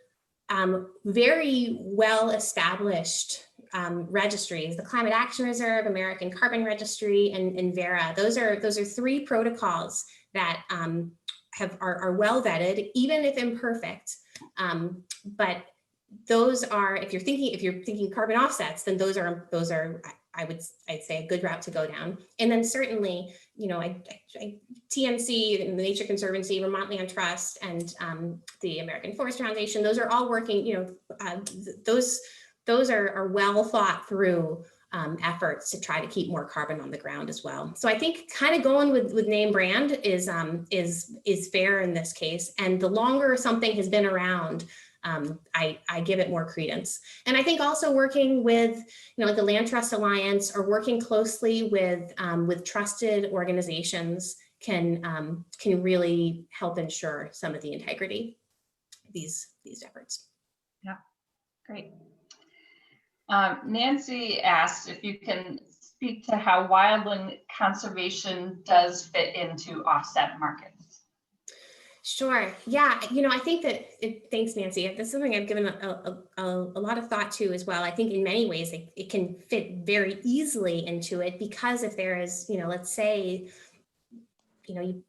very well-established registries: the Climate Action Reserve, American Carbon Registry, and Verra. Those are three protocols that are well vetted, even if imperfect. But those are, if you're thinking carbon offsets, then those are I'd say a good route to go down. And then certainly, TNC, the Nature Conservancy, Vermont Land Trust, and the American Forest Foundation, those are all working, those are well thought through efforts to try to keep more carbon on the ground as well. So I think kind of going with name brand is fair in this case. And the longer something has been around, I give it more credence. And I think also working with, like the Land Trust Alliance, or working closely with trusted organizations can really help ensure some of the integrity of these efforts. Yeah, great. Nancy asked if you can speak to how wildland conservation does fit into offset markets. Sure. Yeah. I think that thanks, Nancy. That's something I've given a lot of thought to as well. I think in many ways it can fit very easily into it, because if there is, let's say you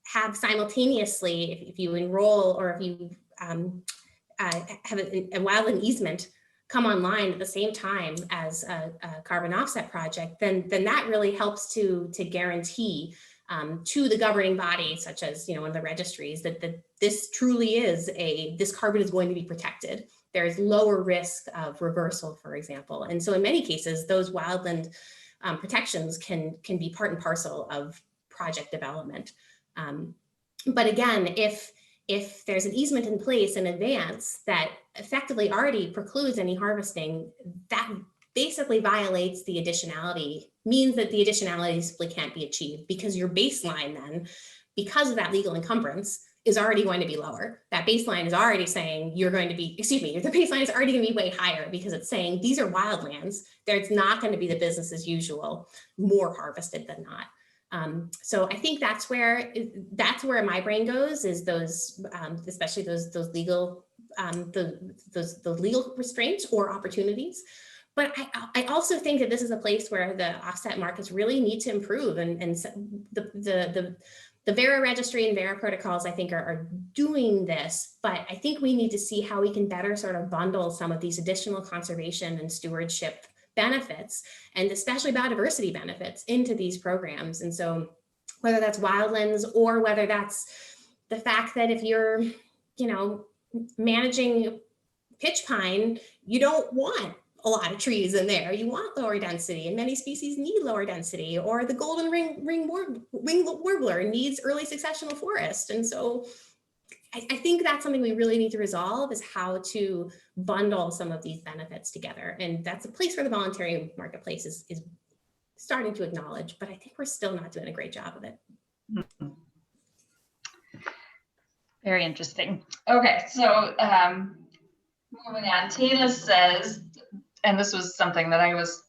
have simultaneously, if you enroll or if you have a wildland easement come online at the same time as a carbon offset project, then that really helps to guarantee to the governing body, such as one of the registries, that this truly is this carbon is going to be protected. There's lower risk of reversal, for example. And so in many cases, those wildland protections can be part and parcel of project development. But again, if there's an easement in place in advance that effectively already precludes any harvesting, that basically violates the additionality, means that the additionality simply can't be achieved, because your baseline then, because of that legal encumbrance, is already going to be lower. That baseline is already saying you're going to be, the baseline is already going to be way higher, because it's saying these are wildlands. There's not going to be the business as usual, more harvested than not. So I think that's where my brain goes, is those, especially those legal, the legal restraints or opportunities. But I also think that this is a place where the offset markets really need to improve, and the Vera registry and Vera protocols, I think, are doing this, but I think we need to see how we can better sort of bundle some of these additional conservation and stewardship benefits, and especially biodiversity benefits, into these programs. And so whether that's wildlands, or whether that's the fact that if you're, managing pitch pine, you don't want a lot of trees in there. You want lower density, and many species need lower density, or the golden winged warbler needs early successional forest. And so I think that's something we really need to resolve, is how to bundle some of these benefits together. And that's a place where the voluntary marketplace is starting to acknowledge, but I think we're still not doing a great job of it. Very interesting. Okay, so moving on, Tina says, and this was something that I was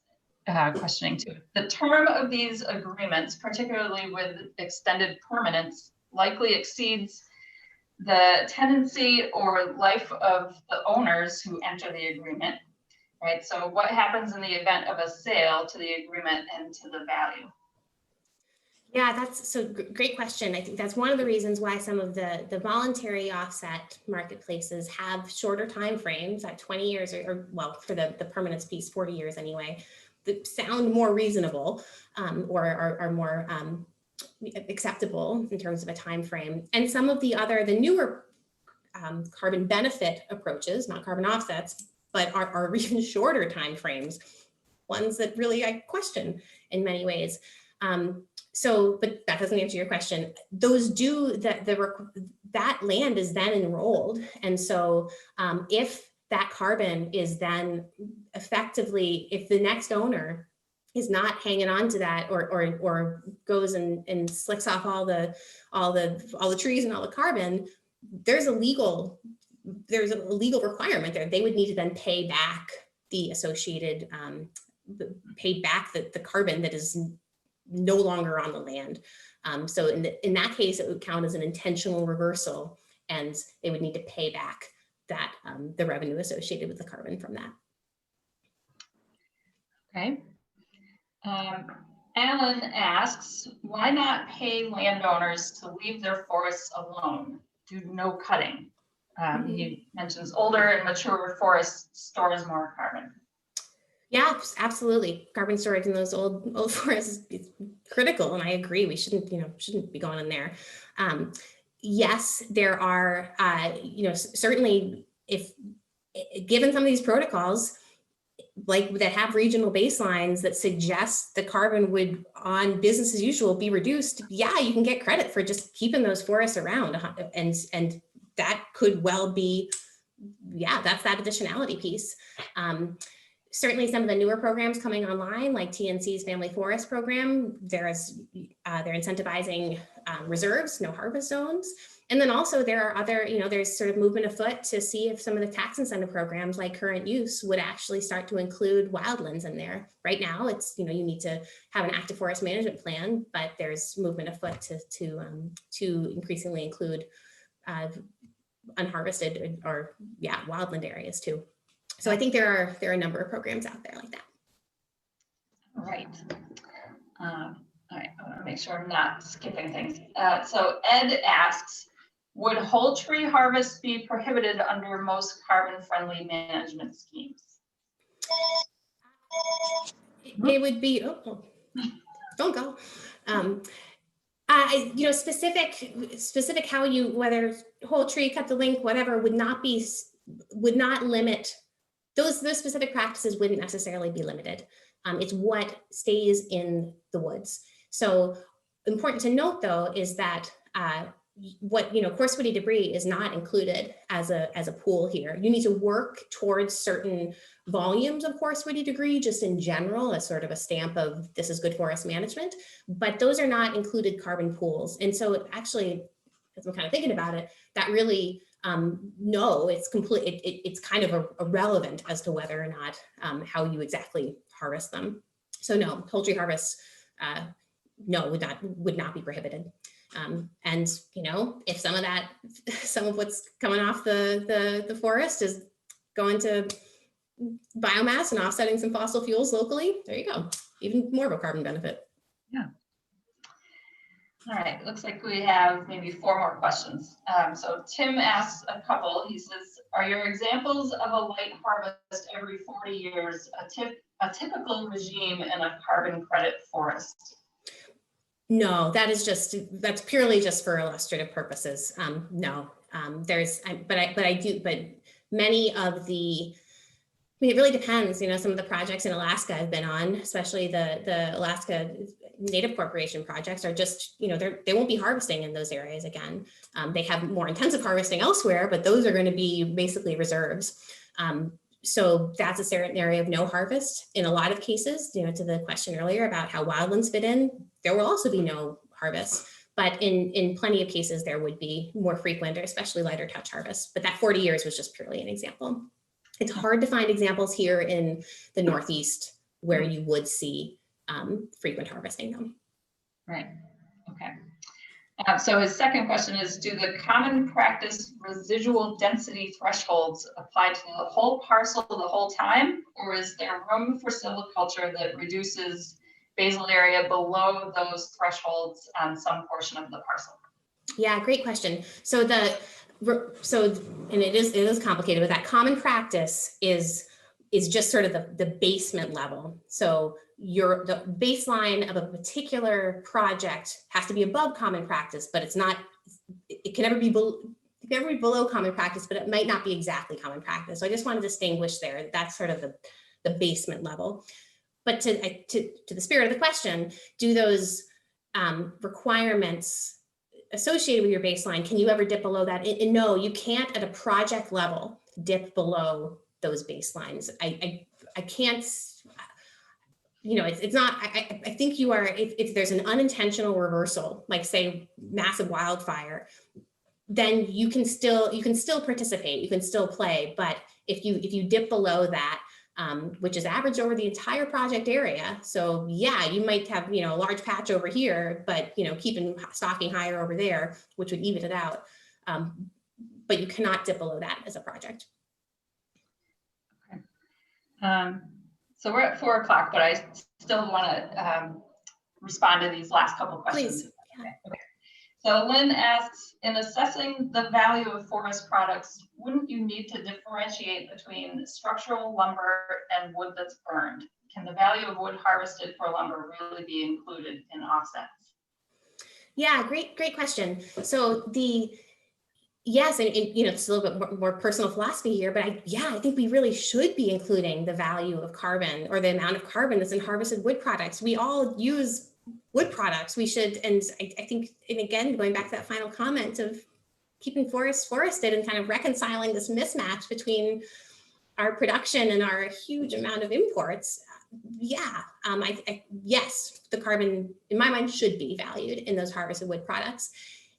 questioning too, the term of these agreements, particularly with extended permanence, likely exceeds the tenancy or life of the owners who enter the agreement, right? So what happens in the event of a sale to the agreement and to the value? Yeah, that's so great question. I think that's one of the reasons why some of the voluntary offset marketplaces have shorter time frames at 20 years, or well, for the permanence piece, 40 years anyway, that sound more reasonable, or are more acceptable in terms of a time frame. And some of the newer carbon benefit approaches, not carbon offsets, but are even shorter time frames, ones that really I question in many ways. But that doesn't answer your question. Those do that land is then enrolled. And so if that carbon is then effectively, if the next owner is not hanging on to that, or goes and slicks off all the trees and all the carbon, there's a legal requirement there. They would need to then pay back the associated, the carbon that is no longer on the land. So in that case, it would count as an intentional reversal, and they would need to pay back that the revenue associated with the carbon from that. Okay. Alan asks, why not pay landowners to leave their forests alone? Do no cutting. He mentions older and mature forests stores more carbon. Yeah, absolutely. Carbon storage in those old forests is critical, and I agree. We shouldn't be going in there. Yes, there are, certainly, if given some of these protocols, like that have regional baselines that suggest the carbon would, on business as usual, be reduced. Yeah, you can get credit for just keeping those forests around, and that could well be, yeah, that's that additionality piece. Certainly some of the newer programs coming online, like TNC's Family Forest Program, they're incentivizing reserves, no harvest zones. And then also there are other, there's sort of movement afoot to see if some of the tax incentive programs like current use would actually start to include wildlands in there. Right now, it's, you need to have an active forest management plan, but there's movement afoot to increasingly include unharvested or wildland areas too. So I think there are a number of programs out there like that. Right. All right, I want to make sure I'm not skipping things. So Ed asks, would whole tree harvest be prohibited under most carbon-friendly management schemes? It would be, oh, don't go. You know, specific how you, whether whole tree, cut the link, whatever, would not limit, those specific practices wouldn't necessarily be limited. It's what stays in the woods. So important to note though, is that what, you know, coarse woody debris is not included as a pool here. You need to work towards certain volumes of coarse woody debris just in general as sort of a stamp of this is good forest management, but those are not included carbon pools. And so actually, as I'm kind of thinking about it, that really, no, it's complete. It's kind of irrelevant as to whether or not how you exactly harvest them. So no, whole tree harvest, no, would not be prohibited. And you know, if some of what's coming off the forest is going to biomass and offsetting some fossil fuels locally, there you go. Even more of a carbon benefit. Yeah. All right, looks like we have maybe 4 more questions. So Tim asks a couple. He says, are your examples of a light harvest every 40 years a typical regime in a carbon credit forest? No, that's purely just for illustrative purposes. No, but many of the, I mean, it really depends. You know, some of the projects in Alaska I've been on, especially the Alaska Native Corporation projects, are just, you know, they won't be harvesting in those areas again. They have more intensive harvesting elsewhere, but those are going to be basically reserves. So that's a certain area of no harvest. In a lot of cases, you know, to the question earlier about how wildlands fit in, there will also be no harvest. But in plenty of cases, there would be more frequent or especially lighter touch harvests. But that 40 years was just purely an example. It's hard to find examples here in the Northeast where you would see frequent harvesting them. Right, okay. So his second question is, do the common practice residual density thresholds apply to the whole parcel the whole time, or is there room for silviculture that reduces basal area below those thresholds on some portion of the parcel? Yeah, great question. So and it is complicated, but that common practice is just sort of the basement level. So the baseline of a particular project has to be above common practice, but it can never be below common practice, but it might not be exactly common practice. So I just want to distinguish there. That's sort of the basement level. But to the spirit of the question, do those requirements associated with your baseline, can you ever dip below that? And no, you can't at a project level dip below those baselines. I can't, you know, it's not, I think you are, if there's an unintentional reversal, like say massive wildfire, then you can still participate, you can still play. But if you dip below that, which is averaged over the entire project area. So yeah, you might have, you know, a large patch over here, but, you know, keeping stocking higher over there, which would even it out. But you cannot dip below that as a project. Okay. So we're at 4 o'clock, but I still want to respond to these last couple of questions. Please. Yeah. Okay. So Lynn asks, in assessing the value of forest products, wouldn't you need to differentiate between structural lumber and wood that's burned? Can the value of wood harvested for lumber really be included in offsets? Yeah, great question. So yes, and you know, it's a little bit more personal philosophy here, but I think we really should be including the value of carbon or the amount of carbon that's in harvested wood products. We all use wood products. We should, and I think, and again, going back to that final comment of keeping forests forested and kind of reconciling this mismatch between our production and our huge amount of imports. Yeah, yes, the carbon in my mind should be valued in those harvested wood products.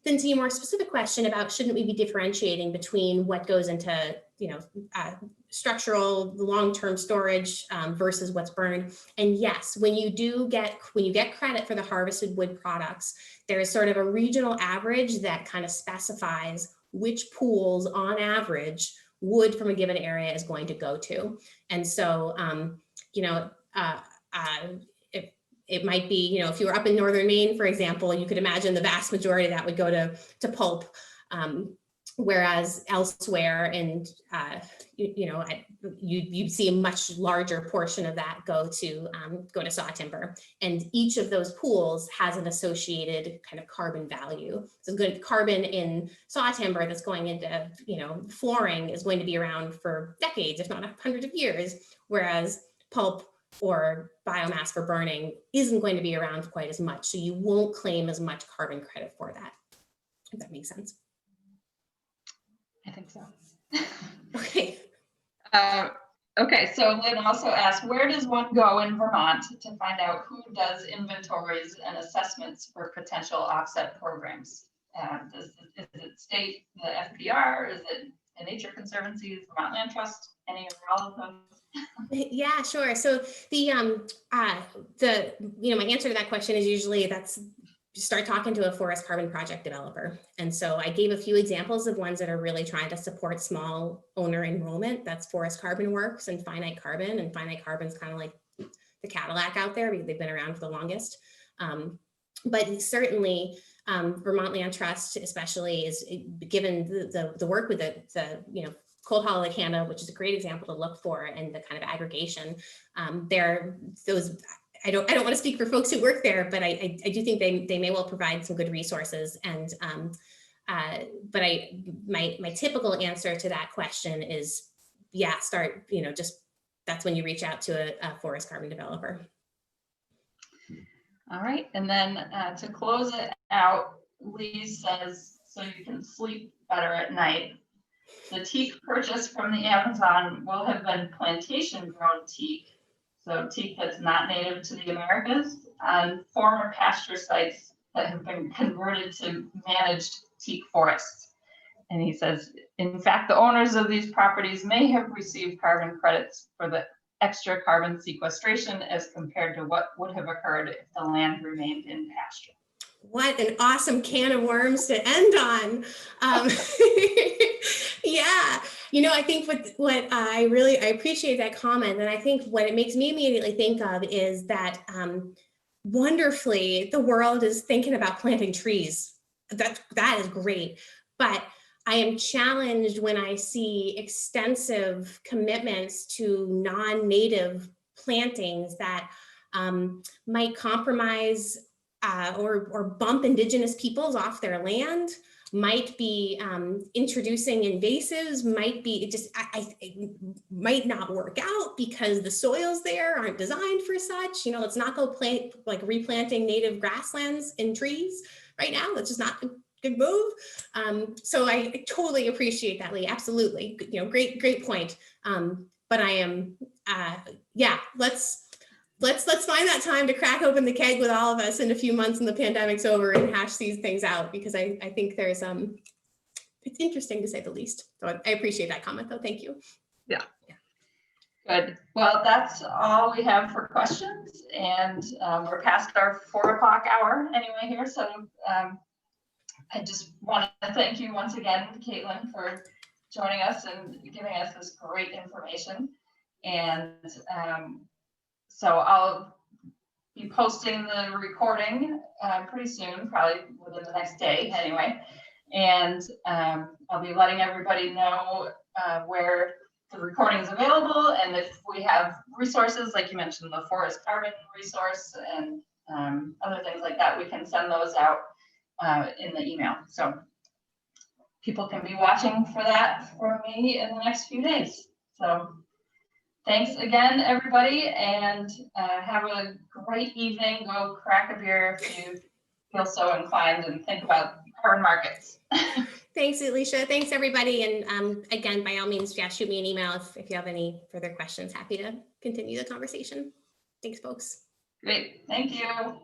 Then to your more specific question about shouldn't we be differentiating between what goes into, you know, structural long-term storage versus what's burned. And yes, when you get credit for the harvested wood products, there is sort of a regional average that kind of specifies which pools on average wood from a given area is going to go to. And so, you know, it might be, you know, if you were up in northern Maine, for example, you could imagine the vast majority of that would go to pulp. Whereas elsewhere, and you'd see a much larger portion of that go to saw timber, and each of those pools has an associated kind of carbon value. So good carbon in saw timber that's going into flooring is going to be around for decades, if not hundreds of years, whereas pulp or biomass for burning isn't going to be around quite as much. So you won't claim as much carbon credit for that, if that makes sense. I think so. Okay. Okay, so Lynn also asked, where does one go in Vermont to find out who does inventories and assessments for potential offset programs? Is it state, the FPR? Is it a Nature Conservancy, Vermont Land Trust, any or all of those? Yeah, sure. So my answer to that question is usually start talking to a forest carbon project developer. And so I gave a few examples of ones that are really trying to support small owner enrollment. That's Forest Carbon Works and Finite Carbon. And Finite Carbon is kind of like the Cadillac out there because they've been around for the longest. But certainly Vermont Land Trust especially is given the work with the Cold Hollow Lake Hanna, which is a great example to look for, and the kind of aggregation. I don't want to speak for folks who work there, but I do think they may well provide some good resources. And but my typical answer to that question is, yeah, start, that's when you reach out to a forest carbon developer. All right, and then to close it out, Lee says, so you can sleep better at night. The teak purchased from the Amazon will have been plantation grown teak. So teak that's not native to the Americas, on former pasture sites that have been converted to managed teak forests. And he says, in fact, the owners of these properties may have received carbon credits for the extra carbon sequestration as compared to what would have occurred if the land remained in pasture. What an awesome can of worms to end on. Yeah, I think what I appreciate that comment. And I think what it makes me immediately think of is that wonderfully, the world is thinking about planting trees. That is great. But I am challenged when I see extensive commitments to non-native plantings that might compromise or bump indigenous peoples off their land, might be introducing invasives, it might not work out because the soils there aren't designed for such. Let's not go replanting native grasslands and trees right now. That's just not a good move. So I totally appreciate that, Lee. Absolutely, great point. But I am, let's find that time to crack open the keg with all of us in a few months when the pandemic's over and hash these things out, because I think there's it's interesting to say the least. So I appreciate that comment though. Thank you. Yeah. Good. Well, that's all we have for questions, and we're past our 4 o'clock hour anyway here. So I just want to thank you once again, Caitlin, for joining us and giving us this great information. And so I'll be posting the recording pretty soon, probably within the next day anyway. And I'll be letting everybody know where the recording is available. And if we have resources, like you mentioned, the forest carbon resource and other things like that, we can send those out in the email. So people can be watching for that from me in the next few days. So thanks again, everybody, and have a great evening. Go crack a beer if you feel so inclined, and think about carbon markets. Thanks, Alicia. Thanks, everybody. And again, by all means, shoot me an email if you have any further questions. Happy to continue the conversation. Thanks, folks. Great. Thank you.